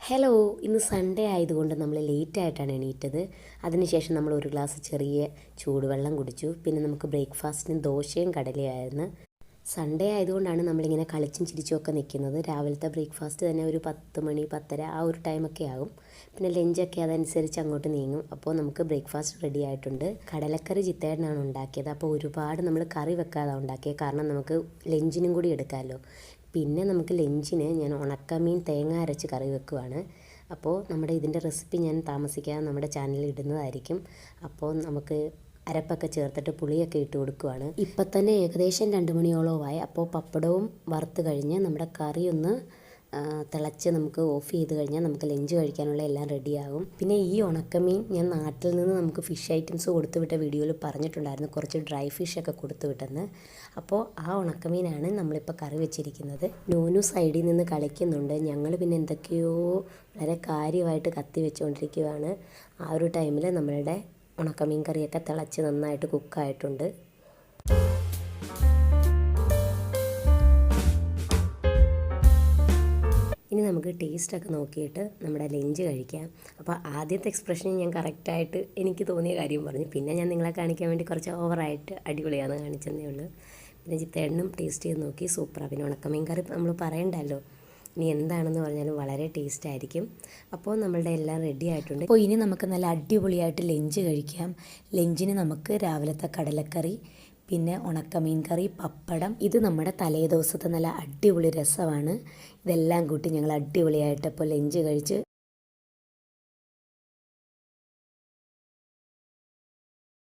Hello, ഇന്ന് Sunday ആയതുകൊണ്ട് നമ്മൾ ലേറ്റായിട്ടാണ് എണീറ്റത്. അതിനുശേഷം നമ്മൾ ഒരു ഗ്ലാസ് ചെറിയ ചൂടുവെള്ളം കുടിച്ചു. പിന്നെ നമുക്ക് ബ്രേക്ക്ഫാസ്റ്റിന് ദോശയും കടലയായിരുന്നു. സൺഡേ ആയതുകൊണ്ടാണ് നമ്മളിങ്ങനെ കളിച്ചും ചിരിച്ചുമൊക്കെ നിൽക്കുന്നത്. രാവിലത്തെ ബ്രേക്ക്ഫാസ്റ്റ് തന്നെ ഒരു 10 മണി 10:30 ആ ഒരു ടൈമൊക്കെ ആകും. പിന്നെ ലഞ്ചൊക്കെ അതനുസരിച്ച് അങ്ങോട്ട് നീങ്ങും. അപ്പോൾ നമുക്ക് ബ്രേക്ക്ഫാസ്റ്റ് റെഡി ആയിട്ടുണ്ട്. കടലക്കറി ജിത്തേട്ടനാണ് ഉണ്ടാക്കിയത്. അപ്പോൾ ഒരുപാട് നമ്മൾ കറി വെക്കാതെ ഉണ്ടാക്കിയത്, കാരണം നമുക്ക് ലഞ്ചിനും കൂടി എടുക്കാമല്ലോ. പിന്നെ നമുക്ക് ലഞ്ചിന് ഞാൻ ഉണക്കമീൻ തേങ്ങ അരച്ച് കറി വെക്കുവാണ്. അപ്പോൾ നമ്മുടെ ഇതിൻ്റെ റെസിപ്പി ഞാൻ താമസിക്കാതെ നമ്മുടെ ചാനലിൽ ഇടുന്നതായിരിക്കും. അപ്പോൾ നമുക്ക് അരപ്പൊക്കെ ചേർത്തിട്ട് പുളിയൊക്കെ ഇട്ട് കൊടുക്കുവാണ്. ഇപ്പം തന്നെ ഏകദേശം 2 മണിയോളമായി. അപ്പോൾ പപ്പടവും വറുത്ത് കഴിഞ്ഞ് നമ്മുടെ കറി ഒന്ന് തിളച്ച് നമുക്ക് ഓഫ് ചെയ്ത് കഴിഞ്ഞാൽ നമുക്ക് ലഞ്ച് കഴിക്കാനുള്ള എല്ലാം റെഡിയാകും. പിന്നെ ഈ ഉണക്കമീൻ ഞാൻ നാട്ടിൽ നിന്ന് നമുക്ക് ഫിഷ് ഐറ്റംസ് കൊടുത്തു വിട്ട വീഡിയോയിൽ പറഞ്ഞിട്ടുണ്ടായിരുന്നു, കുറച്ച് ഡ്രൈ ഫിഷൊക്കെ കൊടുത്തു വിട്ടെന്ന്. അപ്പോൾ ആ ഉണക്കമീനാണ് നമ്മളിപ്പോൾ കറി വെച്ചിരിക്കുന്നത്. നോനു സൈഡിൽ നിന്ന് കളിക്കുന്നുണ്ട്. ഞങ്ങൾ പിന്നെ എന്തൊക്കെയോ വളരെ കാര്യമായിട്ട് കത്തി വെച്ചുകൊണ്ടിരിക്കുകയാണ്. ആ ഒരു ടൈമിൽ നമ്മളുടെ ഉണക്കമീൻ കറിയൊക്കെ തിളച്ച് നന്നായിട്ട് കുക്കായിട്ടുണ്ട്. ഇനി നമുക്ക് ടേസ്റ്റൊക്കെ നോക്കിയിട്ട് നമ്മുടെ ലഞ്ച് കഴിക്കാം. അപ്പോൾ ആദ്യത്തെ എക്സ്പ്രഷൻ ഞാൻ കറക്റ്റായിട്ട് എനിക്ക് തോന്നിയ കാര്യം പറഞ്ഞു. പിന്നെ ഞാൻ നിങ്ങളെ കാണിക്കാൻ വേണ്ടി കുറച്ച് ഓവറായിട്ട് അടിപൊളിയാണെന്ന് കാണിച്ചതേ ഉള്ളൂ. പിന്നെ ജിത്തേട്ടനും ടേസ്റ്റ് ചെയ്ത് നോക്കി, സൂപ്പറാണ്. പിന്നെ ഉണക്കമീൻ കറി നമ്മൾ പറയണ്ടല്ലോ, ഇനി എന്താണെന്ന് പറഞ്ഞാലും വളരെ ടേസ്റ്റ് ആയിരിക്കും. അപ്പോൾ നമ്മളുടെ എല്ലാം റെഡി ആയിട്ടുണ്ട്. അപ്പോൾ ഇനി നമുക്ക് നല്ല അടിപൊളിയായിട്ട് ലഞ്ച് കഴിക്കാം. ലഞ്ചിന് നമുക്ക് രാവിലത്തെ കടലക്കറി, പിന്നെ ഉണക്കമീൻ കറി, പപ്പടം, ഇത് നമ്മുടെ തലേദിവസത്തെ നല്ല അടിപൊളി രസമാണ്. ഇതെല്ലാം കൂട്ടി ഞങ്ങൾ അടിപൊളിയായിട്ട് ഇപ്പോൾ ലഞ്ച് കഴിച്ച്